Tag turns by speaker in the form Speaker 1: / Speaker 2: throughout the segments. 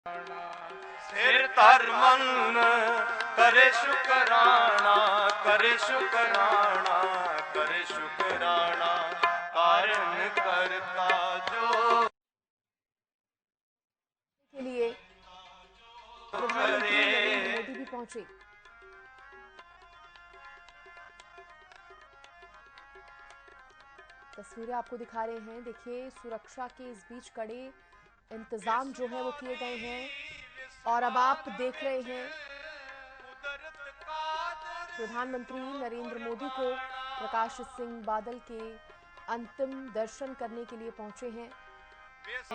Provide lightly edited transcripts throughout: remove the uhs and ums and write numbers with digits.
Speaker 1: सिर तर मन करे शुकराना, करे शुकराना, करे शुकराना, कारण करता जो
Speaker 2: के लिए प्रधानमंत्री नरेंद्र मोदी भी पहुंचे। तस्वीरें आपको दिखा रहे हैं। देखिए, सुरक्षा के इस बीच कड़े इंतजाम जो है वो किए गए हैं और अब आप देख रहे हैं प्रधानमंत्री नरेंद्र मोदी को प्रकाश सिंह बादल के अंतिम दर्शन करने के लिए पहुंचे हैं।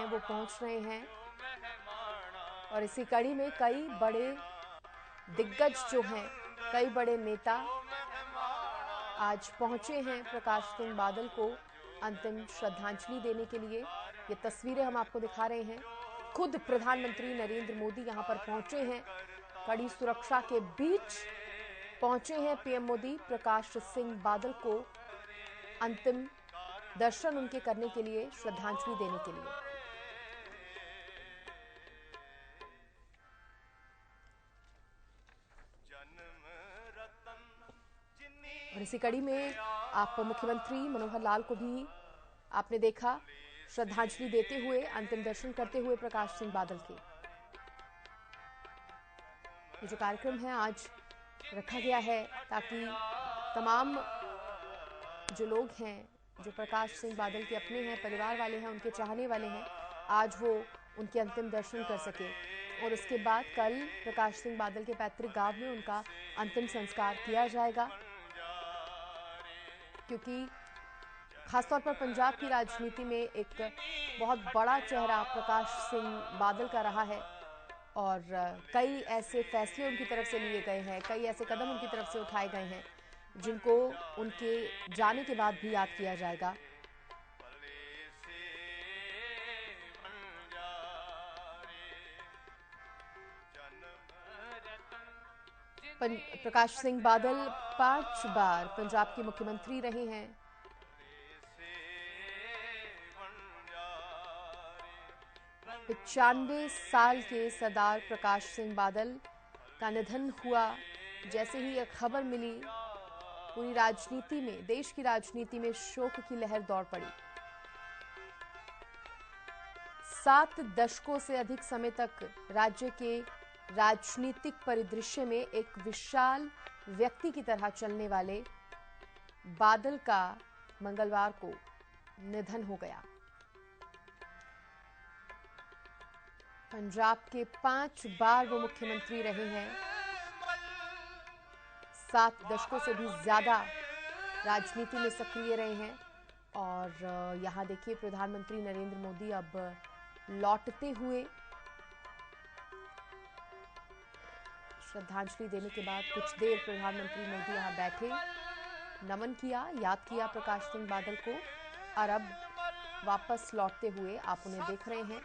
Speaker 2: वो पहुंच रहे हैं और इसी कड़ी में कई बड़े दिग्गज जो हैं, कई बड़े नेता आज पहुंचे हैं प्रकाश सिंह बादल को अंतिम श्रद्धांजलि देने के लिए। ये तस्वीरें हम आपको दिखा रहे हैं। खुद प्रधानमंत्री नरेंद्र मोदी यहां पर पहुंचे हैं, कड़ी सुरक्षा के बीच पहुंचे हैं पीएम मोदी प्रकाश सिंह बादल को अंतिम दर्शन उनके करने के लिए, श्रद्धांजलि देने के लिए। और इसी कड़ी में आप मुख्यमंत्री मनोहर लाल को भी आपने देखा श्रद्धांजलि देते हुए, अंतिम दर्शन करते हुए प्रकाश सिंह बादल के। ये जो कार्यक्रम है आज रखा गया है ताकि तमाम जो लोग हैं, जो प्रकाश सिंह बादल के अपने हैं, परिवार वाले हैं, उनके चाहने वाले हैं, आज वो उनके अंतिम दर्शन कर सके। और उसके बाद कल प्रकाश सिंह बादल के पैतृक गांव में उनका अंतिम संस्कार किया जाएगा, क्योंकि खासतौर पर पंजाब की राजनीति में एक बहुत बड़ा चेहरा प्रकाश सिंह बादल का रहा है और कई ऐसे फैसले उनकी तरफ से लिए गए हैं, कई ऐसे कदम उनकी तरफ से उठाए गए हैं जिनको उनके जाने के बाद भी याद किया जाएगा। प्रकाश सिंह बादल 5 बार पंजाब के मुख्यमंत्री रहे हैं। पचानवे साल के सरदार प्रकाश सिंह बादल का निधन हुआ। जैसे ही यह खबर मिली, पूरी राजनीति में, देश की राजनीति में शोक की लहर दौड़ पड़ी। 7 दशकों से अधिक समय तक राज्य के राजनीतिक परिदृश्य में एक विशाल व्यक्ति की तरह चलने वाले बादल का मंगलवार को निधन हो गया। पंजाब के 5 बार वो मुख्यमंत्री रहे हैं। 7 दशकों से भी ज्यादा राजनीति में सक्रिय रहे हैं। और यहाँ देखिए, प्रधानमंत्री नरेंद्र मोदी अब लौटते हुए श्रद्धांजलि देने के बाद कुछ देर प्रधानमंत्री मोदी यहाँ बैठे, नमन किया, याद किया प्रकाश सिंह बादल को और अब वापस लौटते हुए आप उन्हें देख रहे हैं।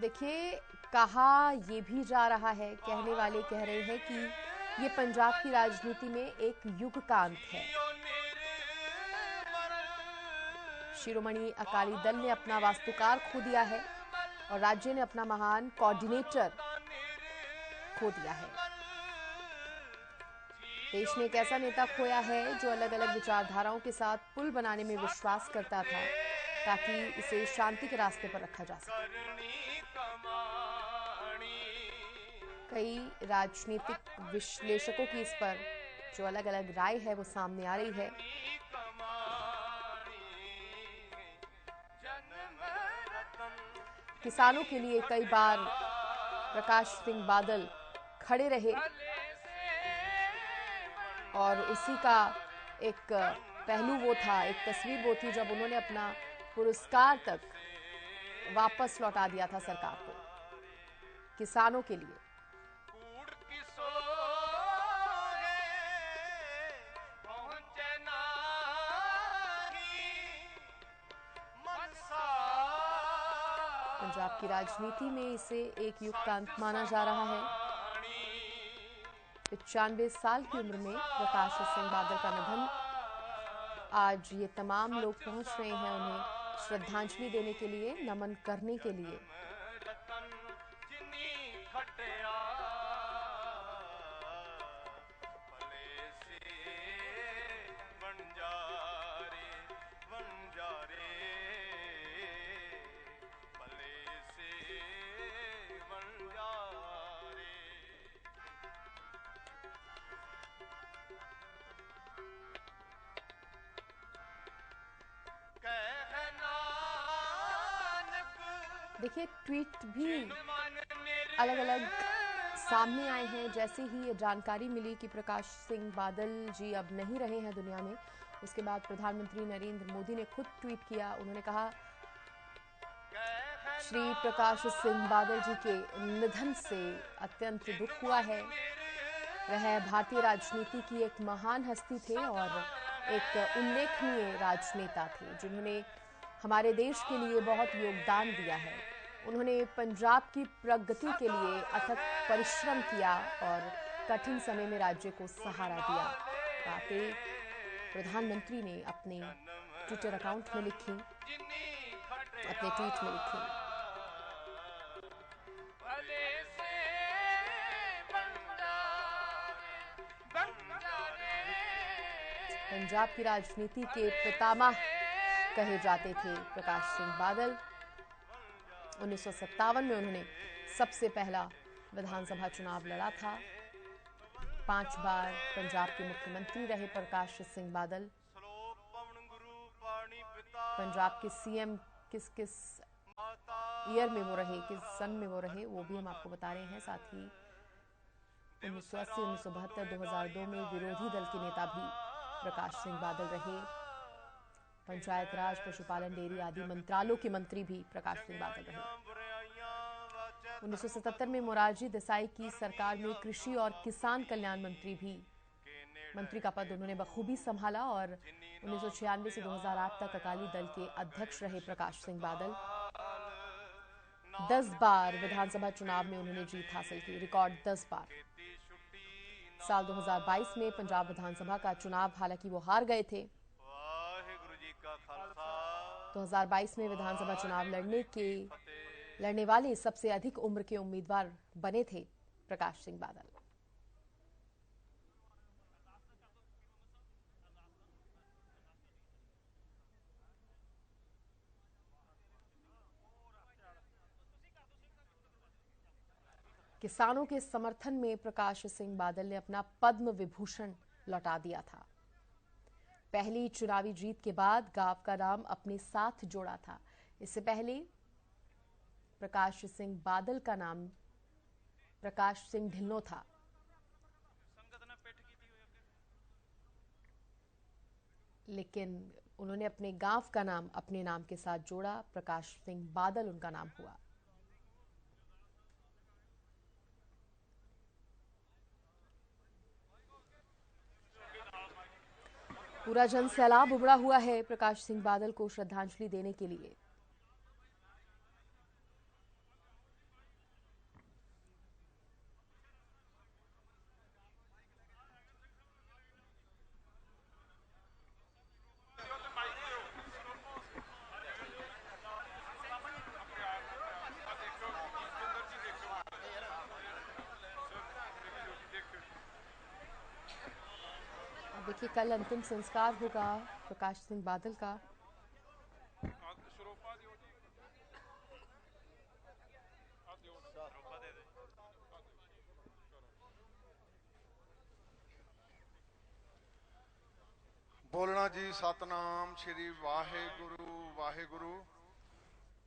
Speaker 2: देखिए, कहा ये भी जा रहा है, कहने वाले कह रहे हैं कि ये पंजाब की राजनीति में एक युग का अंत है। शिरोमणि अकाली दल ने अपना वास्तुकार खो दिया है और राज्य ने अपना महान कोऑर्डिनेटर खो दिया है। देश ने एक ऐसा नेता खोया है जो अलग अलग विचारधाराओं के साथ पुल बनाने में विश्वास करता था ताकि इसे शांति के रास्ते पर रखा जा सके। कई राजनीतिक विश्लेषकों की इस पर जो अलग अलग राय है वो सामने आ रही है। किसानों के लिए कई बार प्रकाश सिंह बादल खड़े रहे और उसी का एक पहलू वो था, एक तस्वीर वो थी जब उन्होंने अपना पुरस्कार तक वापस लौटा दिया था सरकार को, किसानों के लिए। पंजाब की राजनीति में इसे एक युग का अंत माना जा रहा है। 95 साल की उम्र में प्रकाश सिंह बादल का निधन। आज ये तमाम लोग पहुंच रहे हैं उन्हें श्रद्धांजलि देने के लिए, नमन करने के लिए।
Speaker 1: रतन जिनी खटिया भले से बंजारे बंजारे भले से बंजारे।
Speaker 2: देखिए, ट्वीट भी अलग अलग सामने आए हैं। जैसे ही ये जानकारी मिली कि प्रकाश सिंह बादल जी अब नहीं रहे हैं दुनिया में, उसके बाद प्रधानमंत्री नरेंद्र मोदी ने खुद ट्वीट किया। उन्होंने कहा, श्री प्रकाश सिंह बादल जी के निधन से अत्यंत दुख हुआ है। वह भारतीय राजनीति की एक महान हस्ती थे और एक उल्लेखनीय राजनेता थे, जिन्होंने हमारे देश के लिए बहुत योगदान दिया है। उन्होंने पंजाब की प्रगति के लिए अथक परिश्रम किया और कठिन समय में राज्य को सहारा दिया। बातें प्रधानमंत्री ने अपने ट्विटर अकाउंट में लिखी, अपने ट्वीट में लिखी। पंजाब की राजनीति के पितामह कहे जाते थे प्रकाश सिंह बादल। 1957 में उन्होंने सबसे पहला विधानसभा चुनाव लड़ा था। 5 बार पंजाब के मुख्यमंत्री रहे प्रकाश सिंह बादल। पंजाब के सीएम किस ईयर में वो रहे, किस सन में वो रहे, वो भी हम आपको बता रहे हैं। साथ ही 1980, 1972, 2002 में विरोधी दल के नेता भी प्रकाश सिंह बादल रहे। पंचायत राज, पशुपालन, डेयरी आदि मंत्रालयों के मंत्री भी प्रकाश सिंह बादल रहे। 1977 में मोरारजी देसाई की सरकार में कृषि और किसान कल्याण मंत्री का पद उन्होंने बखूबी संभाला और 1996 से 2008 तक अकाली दल के अध्यक्ष रहे प्रकाश सिंह बादल। 10 बार विधानसभा चुनाव में उन्होंने जीत हासिल की, रिकॉर्ड 10 बार। साल 2022 में पंजाब विधानसभा का चुनाव हालांकि वो हार गए थे। 2022 में विधानसभा चुनाव लड़ने वाले सबसे अधिक उम्र के उम्मीदवार बने थे प्रकाश सिंह बादल। किसानों के समर्थन में प्रकाश सिंह बादल ने अपना पद्म विभूषण लौटा दिया था। पहली चुनावी जीत के बाद गांव का नाम अपने साथ जोड़ा था। इससे पहले प्रकाश सिंह बादल का नाम प्रकाश सिंह ढिल्लों था। लेकिन उन्होंने अपने गांव का नाम अपने नाम के साथ जोड़ा। प्रकाश सिंह बादल उनका नाम हुआ। पूरा जन सैलाब उमड़ा हुआ है प्रकाश सिंह बादल को श्रद्धांजलि देने के लिए। देखिए, कल अंतिम संस्कार होगा प्रकाश सिंह बादल का।
Speaker 3: बोलना जी सतनाम श्री वाहेगुरु वाहेगुरु।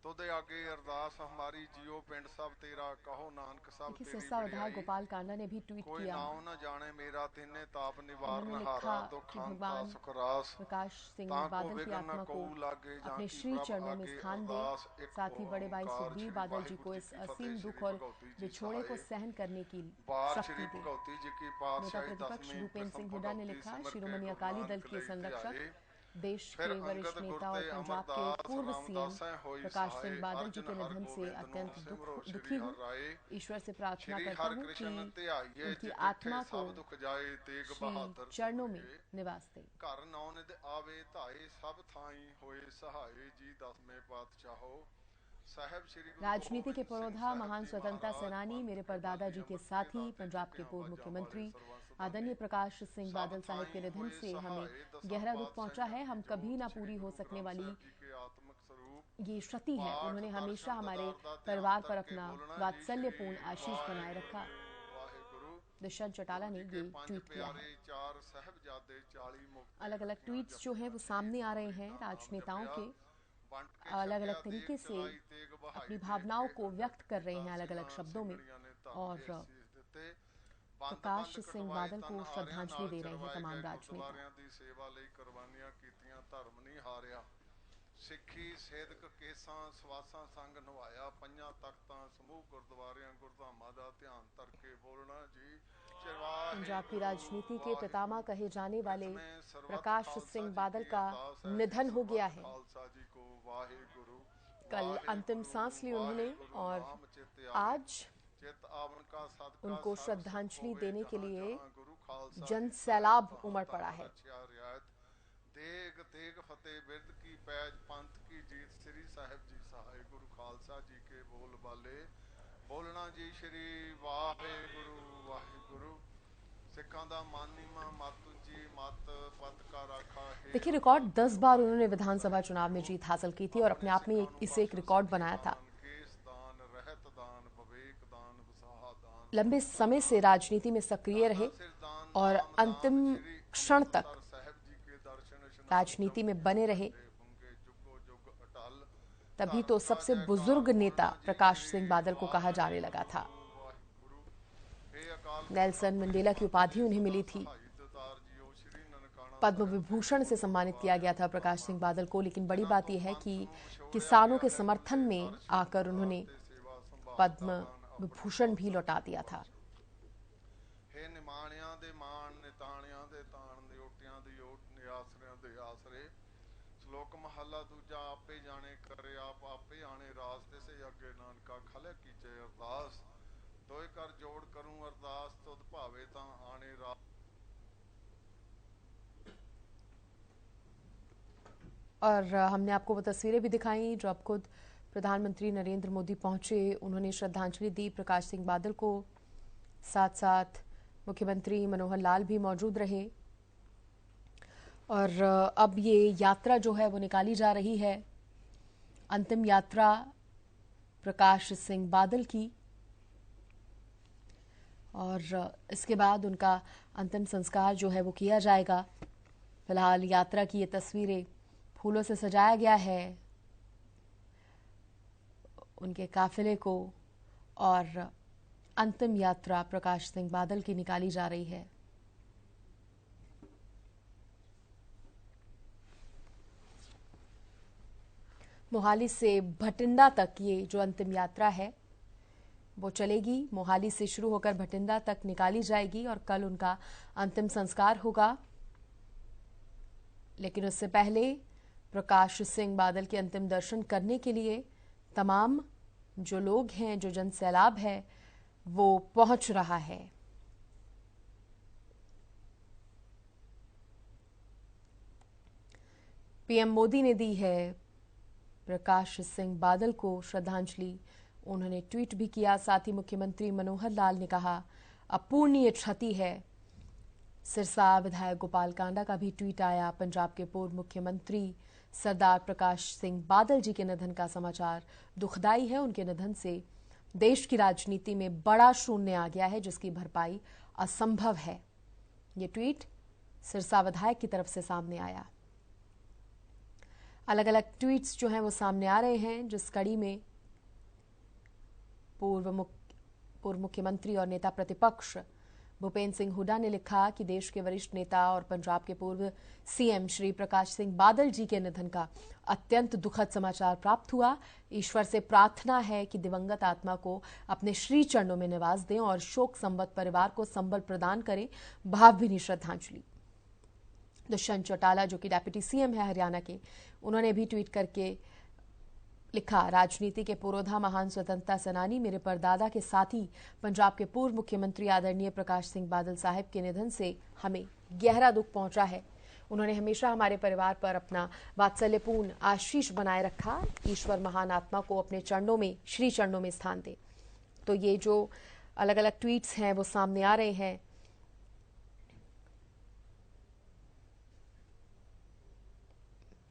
Speaker 3: तुदे आगे अरदास हमारी जियो पिंड सब तेरा कहो नानक सब तेरी
Speaker 2: विधायक गोपाल कांडा ने भी ट्वीट
Speaker 3: कोई
Speaker 2: किया।
Speaker 3: नाम न जाने मेरा तिन्ने ताप निवारण
Speaker 2: उन्होंने
Speaker 3: हारा
Speaker 2: लिखा
Speaker 3: दुख
Speaker 2: कि
Speaker 3: अंता
Speaker 2: भगवान
Speaker 3: सुख रास
Speaker 2: प्रकाश सिंह
Speaker 3: ताको
Speaker 2: बादल की
Speaker 3: विघ्न
Speaker 2: आत्मा
Speaker 3: न
Speaker 2: को
Speaker 3: कोऊ लागे
Speaker 2: अपने
Speaker 3: जाकी
Speaker 2: श्री
Speaker 3: प्रभ
Speaker 2: चरणों में
Speaker 3: आगे
Speaker 2: स्थान दे।
Speaker 3: अरदास एक
Speaker 2: साथ ही बड़े भाई
Speaker 3: ओंकार
Speaker 2: सुखबीर
Speaker 3: श्री
Speaker 2: बादल जी को
Speaker 3: वाहिगुरु
Speaker 2: इस
Speaker 3: जी की
Speaker 2: असीम
Speaker 3: फतेह,
Speaker 2: दुख
Speaker 3: श्री
Speaker 2: और
Speaker 3: भगवती जी
Speaker 2: विछोड़े को
Speaker 3: सहाय।
Speaker 2: सहन करने की
Speaker 3: बार
Speaker 2: शक्ति
Speaker 3: श्री
Speaker 2: दी।
Speaker 3: भगवती जी की
Speaker 2: नेता
Speaker 3: पातशाही
Speaker 2: प्रतिपक्ष
Speaker 3: 10वीं
Speaker 2: भूपेंद्र
Speaker 3: प्रथम
Speaker 2: सिंह हुड्डा ने
Speaker 3: भगवती
Speaker 2: लिखा,
Speaker 3: सिमर के
Speaker 2: शिरोमणि
Speaker 3: गुरु
Speaker 2: अकाली दल
Speaker 3: नानक
Speaker 2: के
Speaker 3: लई
Speaker 2: संरक्षक
Speaker 3: ध्याये।
Speaker 2: देश के
Speaker 3: फिर
Speaker 2: वरिष्ठ
Speaker 3: अंगद
Speaker 2: नेता और
Speaker 3: गुरते
Speaker 2: पंजाब के
Speaker 3: अमरदास
Speaker 2: पूर्व
Speaker 3: रामदास
Speaker 2: सीएम
Speaker 3: होई
Speaker 2: प्रकाश
Speaker 3: सहाय
Speaker 2: सिंह बादल जी
Speaker 3: अर्जुन
Speaker 2: के
Speaker 3: हर
Speaker 2: निधन से
Speaker 3: गोबिंद नो
Speaker 2: अत्यंत
Speaker 3: सिमरो
Speaker 2: दुखी
Speaker 3: श्री
Speaker 2: हूँ।
Speaker 3: हर राय
Speaker 2: ईश्वर से प्रार्थना
Speaker 3: श्री
Speaker 2: करता
Speaker 3: हर
Speaker 2: हूँ
Speaker 3: कृष्ण
Speaker 2: कि
Speaker 3: ध्याइये
Speaker 2: उनकी
Speaker 3: जिन
Speaker 2: आत्मा
Speaker 3: डिठे
Speaker 2: को
Speaker 3: सब दुख जाए तेग
Speaker 2: श्री
Speaker 3: बहादुर
Speaker 2: चरणों में
Speaker 3: सोइए
Speaker 2: निवास दे।
Speaker 3: घर नौनिध आवे धाए सब थाई होए सहाय जी दसवें पातशाहो साहब श्री गुरु
Speaker 2: राजनीति के
Speaker 3: गोबिंद सिंह
Speaker 2: पुरोधा
Speaker 3: साहब
Speaker 2: महान
Speaker 3: जी
Speaker 2: स्वतंत्रता
Speaker 3: महाराज
Speaker 2: सेनानी
Speaker 3: पंथ
Speaker 2: मेरे
Speaker 3: के
Speaker 2: परदादा
Speaker 3: बानी
Speaker 2: जी के
Speaker 3: अमर के
Speaker 2: साथी
Speaker 3: दाते
Speaker 2: पंजाब के
Speaker 3: चिट्ठियां
Speaker 2: पूर्व
Speaker 3: बाजां
Speaker 2: मुख्यमंत्री
Speaker 3: वाले सर्वंस
Speaker 2: आदरणीय
Speaker 3: दानी
Speaker 2: प्रकाश सिंह
Speaker 3: सब
Speaker 2: बादल साहिब के
Speaker 3: थाई
Speaker 2: निधन
Speaker 3: होए
Speaker 2: से हमें
Speaker 3: सहाय दसां
Speaker 2: गहरा दुख पहुंचा
Speaker 3: पातशाहियां
Speaker 2: है।
Speaker 3: की
Speaker 2: हम कभी
Speaker 3: जोत
Speaker 2: ना
Speaker 3: श्री
Speaker 2: पूरी हो
Speaker 3: गुरु
Speaker 2: सकने
Speaker 3: ग्रंथ
Speaker 2: वाली
Speaker 3: साहब जी के आत्मक स्वरूप
Speaker 2: ये क्षति है।
Speaker 3: पाठ
Speaker 2: उन्होंने हमेशा
Speaker 3: दर्शन
Speaker 2: हमारे
Speaker 3: दीदार दा ध्यान
Speaker 2: परिवार पर
Speaker 3: करके
Speaker 2: अपना
Speaker 3: बोलना जी
Speaker 2: वात्सल्यपूर्ण
Speaker 3: श्री
Speaker 2: आशीष बनाए रखा।
Speaker 3: वाहेगुरु
Speaker 2: दुष्यंत चौटाला
Speaker 3: गुरु
Speaker 2: ने
Speaker 3: जी के
Speaker 2: ये
Speaker 3: पंज
Speaker 2: ट्वीट किया
Speaker 3: प्यारे
Speaker 2: है।
Speaker 3: चार साहिबजादे 40 मुक्ते
Speaker 2: अलग अलग
Speaker 3: इकट्ठियां
Speaker 2: ट्वीट्स जो हैं वो
Speaker 3: जपियां
Speaker 2: सामने आ रहे
Speaker 3: जी
Speaker 2: हैं।
Speaker 3: अमृता नाम
Speaker 2: राजनेताओं
Speaker 3: जपिया
Speaker 2: के
Speaker 3: बंट के
Speaker 2: अलग
Speaker 3: छकिया
Speaker 2: अलग
Speaker 3: देख
Speaker 2: तरीके से
Speaker 3: चलाई तेग बहाई
Speaker 2: अपनी
Speaker 3: देख
Speaker 2: भावनाओं
Speaker 3: के
Speaker 2: को व्यक्त
Speaker 3: अकट
Speaker 2: कर रहे
Speaker 3: पिता
Speaker 2: हैं अलग अलग
Speaker 3: सिंघां
Speaker 2: शब्दों में
Speaker 3: सिंगड़ियां ने धर
Speaker 2: और
Speaker 3: के सीस दिते बंद
Speaker 2: प्रकाश
Speaker 3: बंद
Speaker 2: सिंह
Speaker 3: कटवाए
Speaker 2: बादल को
Speaker 3: तन आरियां
Speaker 2: श्रद्धांजलि
Speaker 3: नाल
Speaker 2: दे रहे हैं
Speaker 3: चरवाए
Speaker 2: तमाम
Speaker 3: गए
Speaker 2: राजनेता।
Speaker 3: गुरुद्वारियां दी सेवा लई कुर्बानियां कीतियां धर्म नहीं हारिया सिੱਖੀ ਸੇਧਕ ਕੇਸਾਂ ਸਵਾਸਾਂ ਸੰਗ ਨਵਾਇਆ ਪੰਜਾਂ ਤਖਤਾਂ ਸਮੂਹ ਗੁਰਦੁਆਰਿਆਂ ਗੁਰਧਾਮਾਂ ਦਾ ਧਿਆਨ ਧਰ ਕੇ ਬੋਲਣਾ ਜੀ
Speaker 2: पंजाब की राजनीति के पितामह कहे जाने वाले प्रकाश सिंह बादल का निधन हो गया है। कल अंतिम सांस ली उन्होंने और आज उनको श्रद्धांजलि देने के लिए जन सैलाब उमड़ पड़ा है।
Speaker 3: तेग तेग फतेह बिरद की पैज पंथ की जीत श्री साहिब जी सहाय गुरु खालसा जी के बोल बाले बोलना जी श्री वाहेगुरु सिखा दा मानीमा मत जी मत पत का राखा है।
Speaker 2: देखिए रिकॉर्ड 10 बार उन्होंने विधानसभा चुनाव में जीत हासिल की थी और अपने आप में इसे एक रिकॉर्ड बनाया था। लंबे समय से राजनीति में सक्रिय रहे और अंतिम क्षण तक राजनीति में बने रहे। तभी तो सबसे बुजुर्ग नेता प्रकाश सिंह बादल को कहा जाने लगा था। नेल्सन मंडेला की उपाधि उन्हें मिली थी। पद्म विभूषण से सम्मानित किया गया था प्रकाश सिंह बादल को। लेकिन बड़ी बात यह है कि किसानों के समर्थन में आकर उन्होंने पद्म विभूषण भी लौटा दिया था।
Speaker 3: लोक महला दूजा आपे जाने करे आप आपे आने रास से अगे नानका खले कीचे अरदास दोए कर जोड़ करूं अरदास तुद भावे ता आने रास।
Speaker 2: और हमने आपको वो तस्वीरें भी दिखाई जो अब खुद प्रधानमंत्री नरेंद्र मोदी पहुंचे। उन्होंने श्रद्धांजलि दी प्रकाश सिंह बादल को। साथ साथ मुख्यमंत्री मनोहर लाल भी मौजूद रहे। और अब ये यात्रा जो है वो निकाली जा रही है, अंतिम यात्रा प्रकाश सिंह बादल की। और इसके बाद उनका अंतिम संस्कार जो है वो किया जाएगा। फिलहाल यात्रा की ये तस्वीरें फूलों से सजाया गया है उनके काफिले को और अंतिम यात्रा प्रकाश सिंह बादल की निकाली जा रही है। मोहाली से भटिंडा तक ये जो अंतिम यात्रा है वो चलेगी। मोहाली से शुरू होकर भटिंडा तक निकाली जाएगी और कल उनका अंतिम संस्कार होगा। लेकिन उससे पहले प्रकाश सिंह बादल के अंतिम दर्शन करने के लिए तमाम जो लोग हैं, जो जन सैलाब है, वो पहुंच रहा है। पीएम मोदी ने दी है प्रकाश सिंह बादल को श्रद्धांजलि। उन्होंने ट्वीट भी किया। साथ ही मुख्यमंत्री मनोहर लाल ने कहा अपूर्णीय क्षति है। सिरसा विधायक गोपाल कांडा का भी ट्वीट आया। पंजाब के पूर्व मुख्यमंत्री सरदार प्रकाश सिंह बादल जी के निधन का समाचार दुखदाई है। उनके निधन से देश की राजनीति में बड़ा शून्य आ गया है जिसकी भरपाई असंभव है। ये ट्वीट सिरसा विधायक की तरफ से सामने आया। अलग अलग ट्वीट्स जो हैं वो सामने आ रहे हैं जिस कड़ी में पूर्व मुख्यमंत्री और नेता प्रतिपक्ष भूपेंद्र सिंह हुड्डा ने लिखा कि देश के वरिष्ठ नेता और पंजाब के पूर्व सीएम श्री प्रकाश सिंह बादल जी के निधन का अत्यंत दुखद समाचार प्राप्त हुआ। ईश्वर से प्रार्थना है कि दिवंगत आत्मा को अपने श्री चरणों में निवास दें और शोक संबद्ध परिवार को संबल प्रदान करें। भावभीनी श्रद्धांजलि। दुष्यंत चौटाला जो कि डेप्यूटी सीएम है हरियाणा के, उन्होंने भी ट्वीट करके लिखा, राजनीति के पुरोधा महान स्वतंत्रता सेनानी मेरे परदादा के साथी पंजाब के पूर्व मुख्यमंत्री आदरणीय प्रकाश सिंह बादल साहब के निधन से हमें गहरा दुख पहुंचा है। उन्होंने हमेशा हमारे परिवार पर अपना वात्सल्यपूर्ण आशीष बनाए रखा। ईश्वर महान आत्मा को अपने चरणों में, श्री चरणों में स्थान दे। तो ये जो अलग अलग ट्वीट्स हैं वो सामने आ रहे हैं।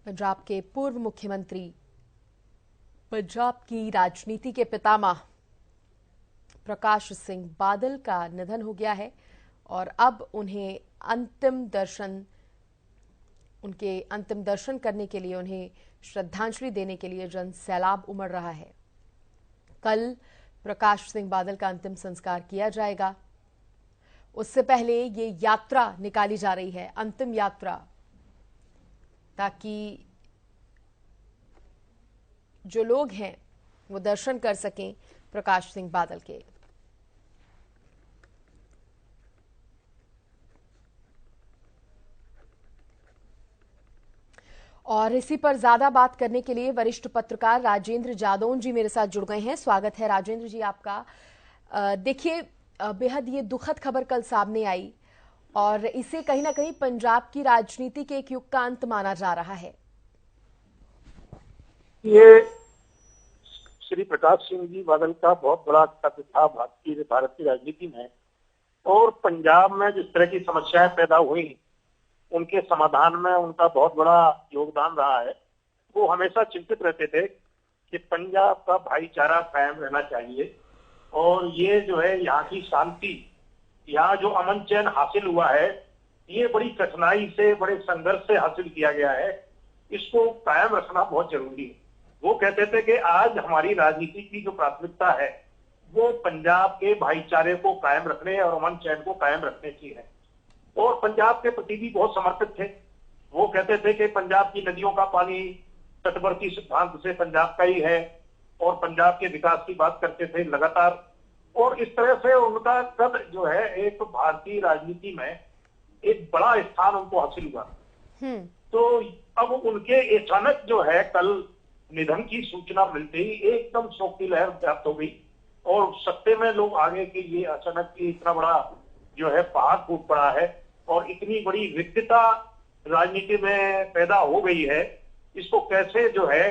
Speaker 2: पंजाब के पूर्व मुख्यमंत्री, पंजाब की राजनीति के पितामह प्रकाश सिंह बादल का निधन हो गया है और अब उन्हें उनके अंतिम दर्शन करने के लिए, उन्हें श्रद्धांजलि देने के लिए जन सैलाब उमड़ रहा है। कल प्रकाश सिंह बादल का अंतिम संस्कार किया जाएगा। उससे पहले ये यात्रा निकाली जा रही है, अंतिम यात्रा, ताकि जो लोग हैं वो दर्शन कर सकें प्रकाश सिंह बादल के। और इसी पर ज्यादा बात करने के लिए वरिष्ठ पत्रकार राजेंद्र जादौन जी मेरे साथ जुड़ गए हैं। स्वागत है राजेंद्र जी आपका। देखिए, बेहद ये दुखद खबर कल सामने आई और इसे कहीं ना कहीं पंजाब की राजनीति के एक युग का अंत माना जा रहा है।
Speaker 4: ये श्री प्रकाश सिंह जी बादल का बहुत बड़ा कद था भारत की राजनीति में, और पंजाब में जिस तरह की समस्याएं पैदा हुई उनके समाधान में उनका बहुत बड़ा योगदान रहा है। वो हमेशा चिंतित रहते थे कि पंजाब का भाईचारा कायम रहना चाहिए, और ये जो है यहाँ की शांति, यहाँ जो अमन चैन हासिल हुआ है, ये बड़ी कठिनाई से, बड़े संघर्ष से हासिल किया गया है। इसको कायम रखना बहुत जरूरी है। वो कहते थे कि आज हमारी राजनीति की जो प्राथमिकता है वो पंजाब के भाईचारे को कायम रखने और अमन चैन को कायम रखने की है, और पंजाब के प्रति भी बहुत समर्पित थे। वो कहते थे कि पंजाब की नदियों का पानी तटवर्ती सिद्धांत से पंजाब का ही है, और पंजाब के विकास की बात करते थे लगातार। और इस तरह से उनका कद जो है एक भारतीय राजनीति में एक बड़ा स्थान उनको हासिल हुआ। तो अब उनके अचानक जो है कल निधन की सूचना मिलते ही एकदम शोक की लहर व्याप्त हो गई, और सत्ते में लोग आगे कि ये अचानक की इतना बड़ा जो है पहाड़ फूट पड़ा है और इतनी बड़ी रिक्तता राजनीति में पैदा हो गई है, इसको कैसे जो है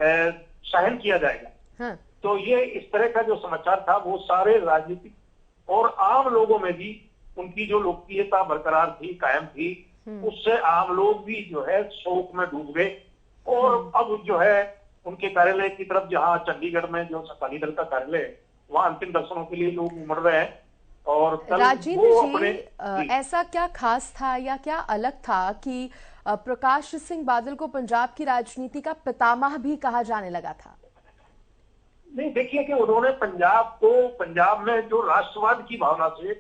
Speaker 4: सहन किया जाएगा। हाँ। तो ये इस तरह का जो समाचार था वो सारे राजनीतिक और आम लोगों में भी उनकी जो लोकप्रियता बरकरार थी, कायम थी, उससे आम लोग भी जो है शोक में डूब गए। और अब जो है उनके कार्यालय की तरफ, जहां चंडीगढ़ में जो अकाली दल का कार्यालय है, वहां अंतिम दर्शनों के लिए लोग उमड़ रहे हैं। और
Speaker 2: राजेंद्र जी, ऐसा क्या खास था या क्या अलग था कि प्रकाश सिंह बादल को पंजाब की राजनीति का पितामह भी कहा जाने लगा था?
Speaker 4: नहीं, देखिए कि उन्होंने पंजाब में जो राष्ट्रवाद की भावना से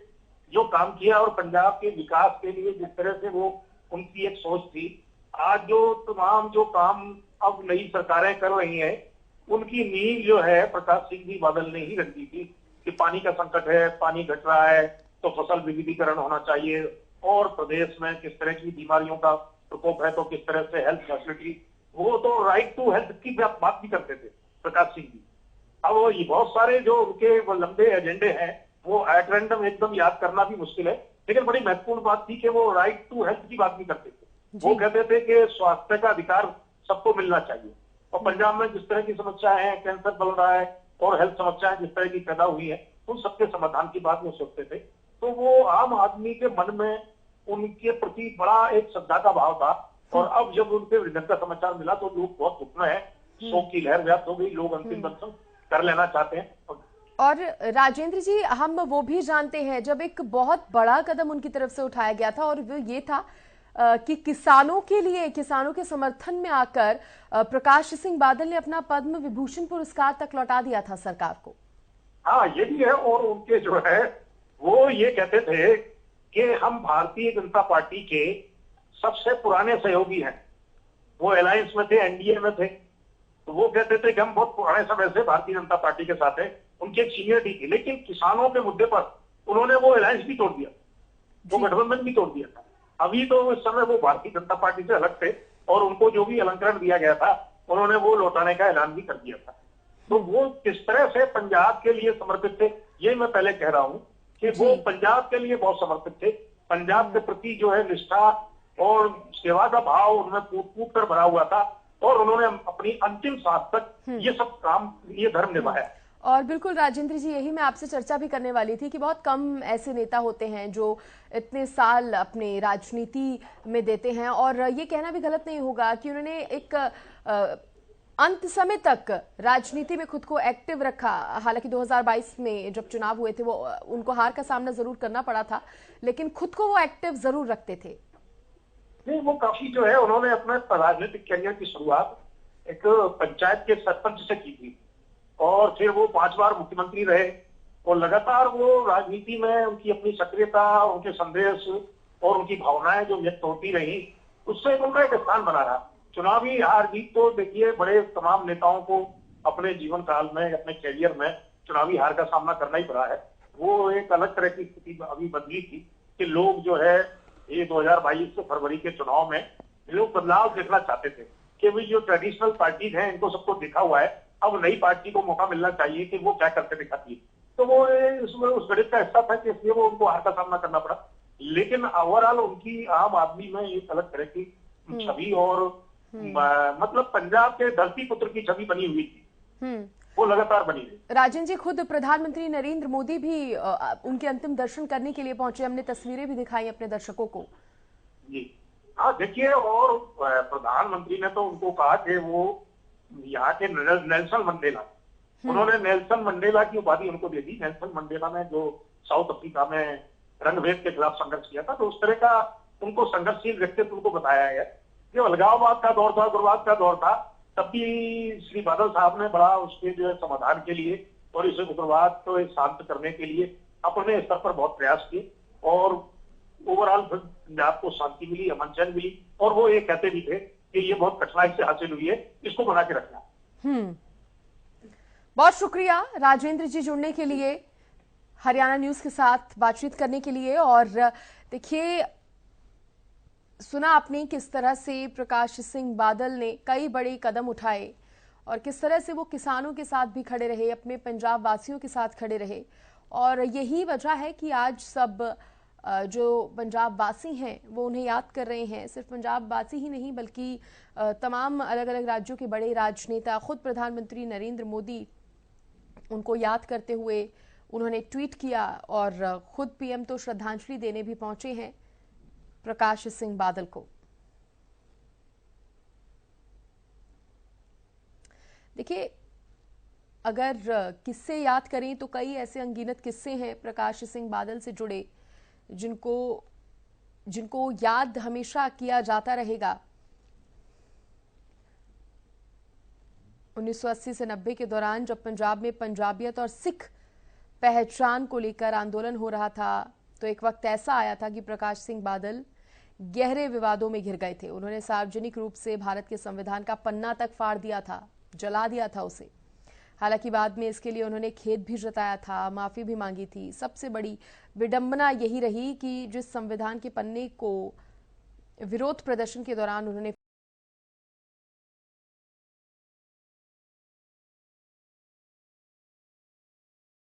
Speaker 4: जो काम किया और पंजाब के विकास के लिए जिस तरह से वो उनकी एक सोच थी, आज जो तमाम जो काम अब नई सरकारें कर रही हैं, उनकी नींव जो है प्रकाश सिंह जी बादल ने ही रख दी थी कि पानी का संकट है, पानी घट रहा है तो फसल विविधीकरण होना चाहिए, और प्रदेश में किस तरह की बीमारियों का प्रकोप है तो किस तरह से हेल्थ फैसिलिटी, वो तो राइट टू हेल्थ की बात भी करते थे प्रकाश सिंह जी। अब ये बहुत सारे जो उनके वो लंबे एजेंडे हैं वो एट रैंडम एकदम याद करना भी मुश्किल है, लेकिन बड़ी महत्वपूर्ण बात थी कि वो राइट टू हेल्थ की बात भी करते थे। वो कहते थे कि स्वास्थ्य का अधिकार सबको मिलना चाहिए, और पंजाब में जिस तरह की समस्याएं हैं, कैंसर बढ़ रहा है और हेल्थ समस्याएं जिस तरह की पैदा हुई है, उन सबके समाधान की बात वो सोचते थे। तो वो आम आदमी के मन में उनके प्रति बड़ा एक श्रद्धा का भाव था, और अब जब उनके निधन का समाचार मिला तो लोग बहुत दुख में है, शोक की लहर व्याप्त हो गई, लोग अंतिम दर्शन कर लेना चाहते हैं।
Speaker 2: और राजेंद्र जी, हम वो भी जानते हैं जब एक बहुत बड़ा कदम उनकी तरफ से उठाया गया था, और वो ये था कि किसानों के लिए, किसानों के समर्थन में आकर प्रकाश सिंह बादल ने अपना पद्म विभूषण पुरस्कार तक लौटा दिया था सरकार को।
Speaker 4: हाँ, ये भी है। और उनके जो है वो ये कहते थे कि हम भारतीय जनता पार्टी के सबसे पुराने सहयोगी हैं। वो अलायंस में थे, एनडीए में थे, तो वो कहते थे कि हम बहुत पुराने समय से भारतीय जनता पार्टी के साथ हैं। उनकी एक सीनियरिटी थी, लेकिन किसानों के मुद्दे पर उन्होंने वो अलायंस भी तोड़ दिया, वो गठबंधन भी तोड़ दिया था। अभी तो उस समय वो भारतीय जनता पार्टी से अलग थे और उनको जो भी अलंकरण दिया गया था उन्होंने वो लौटाने का ऐलान भी कर दिया था। तो वो किस तरह से पंजाब के लिए समर्पित थे, ये मैं पहले कह रहा हूं कि वो पंजाब के लिए बहुत समर्पित थे। पंजाब के प्रति जो है निष्ठा और सेवा का भाव उनमें फूट फूट कर भरा हुआ था और उन्होंने अपनी अंतिम सांस तक ये सब काम, ये धर्म निभाया।
Speaker 2: और बिल्कुल राजेंद्र जी, यही मैं आपसे चर्चा भी करने वाली थी कि बहुत कम ऐसे नेता होते हैं जो इतने साल अपने राजनीति में देते हैं, और ये कहना भी गलत नहीं होगा कि उन्होंने एक अंत समय तक राजनीति में खुद को एक्टिव रखा। हालांकि 2022 में जब चुनाव हुए थे वो उनको हार का सामना जरूर करना पड़ा था, लेकिन खुद को वो एक्टिव जरूर रखते थे।
Speaker 4: नहीं, वो काफी जो है उन्होंने अपने राजनीतिक करियर की शुरुआत एक पंचायत के सरपंच से की थी और फिर वो 5 बार मुख्यमंत्री रहे और लगातार वो राजनीति में उनकी अपनी सक्रियता, उनके संदेश और उनकी भावनाएं जो व्यक्त होती रही, उससे उनका एक स्थान बना रहा। चुनावी हार जीत तो देखिए बड़े तमाम नेताओं को अपने जीवन काल में, अपने करियर में चुनावी हार का सामना करना ही पड़ा है। वो एक अलग तरह की स्थिति अभी बदली थी कि लोग जो है ये 2022 से फरवरी के चुनाव में लोग बदलाव देखना चाहते थे कि भाई जो ट्रेडिशनल पार्टीज हैं इनको सबको देखा हुआ है, अब नई पार्टी को मौका मिलना चाहिए कि वो क्या करके दिखाती है। तो वो उसमें उस गणित का हिस्सा था कि इसलिए वो उनको हार का सामना करना पड़ा। लेकिन ओवरऑल उनकी आम आदमी में एक अलग तरह की छवि और मतलब पंजाब के धरती पुत्र की छवि बनी हुई थी, वो लगातार बनी रही।
Speaker 2: राजन जी, खुद प्रधानमंत्री नरेंद्र मोदी भी उनके अंतिम दर्शन करने के लिए पहुंचे, हमने तस्वीरें भी दिखाई अपने दर्शकों को।
Speaker 4: जी हाँ, देखिए, और प्रधानमंत्री ने तो उनको कहा कि वो यहाँ के नेल्सन मंडेला, उन्होंने नेल्सन मंडेला की उपाधि उनको दे दी। नेल्सन मंडेला ने जो साउथ अफ्रीका में रंगभेद के खिलाफ संघर्ष किया था, तो उस तरह का उनको संघर्षशील व्यक्तित्व उनको बताया गया। जो अलगाववाद का दौर था, उग्रवाद का दौर था, तब भी श्री बादल साहब ने बड़ा उसके जो है समाधान के लिए और इस उग्रवाद को शांत करने के लिए अपने स्तर पर बहुत प्रयास किए और ओवरऑल पंजाब को शांति मिली, अमन चैन मिली। और वो ये कहते भी थे कि ये बहुत कठिनाई से हासिल हुई है, इसको बना के रखना।
Speaker 2: बहुत शुक्रिया राजेंद्र जी जुड़ने के लिए, हरियाणा न्यूज के साथ बातचीत करने के लिए। और देखिए, सुना आपने किस तरह से प्रकाश सिंह बादल ने कई बड़े कदम उठाए और किस तरह से वो किसानों के साथ भी खड़े रहे, अपने पंजाब वासियों के साथ खड़े रहे। और यही वजह है कि आज सब जो पंजाब वासी हैं वो उन्हें याद कर रहे हैं। सिर्फ पंजाब वासी ही नहीं बल्कि तमाम अलग अलग राज्यों के बड़े राजनेता, खुद प्रधानमंत्री नरेंद्र मोदी उनको याद करते हुए उन्होंने ट्वीट किया और खुद पीएम तो श्रद्धांजलि देने भी पहुंचे हैं प्रकाश सिंह बादल को। देखिए, अगर किस्से याद करें तो कई ऐसे अनगिनत किस्से हैं प्रकाश सिंह बादल से जुड़े जिनको याद हमेशा किया जाता रहेगा। 1980 से 90 के दौरान जब पंजाब में पंजाबियत और सिख पहचान को लेकर आंदोलन हो रहा था, तो एक वक्त ऐसा आया था कि प्रकाश सिंह बादल गहरे विवादों में घिर गए थे। उन्होंने सार्वजनिक रूप से भारत के संविधान का पन्ना तक फाड़ दिया था, जला दिया था उसे। हालांकि बाद में इसके लिए उन्होंने खेद भी जताया था, माफी भी मांगी थी। सबसे बड़ी विडंबना यही रही कि जिस संविधान के पन्ने को विरोध प्रदर्शन के दौरान उन्होंने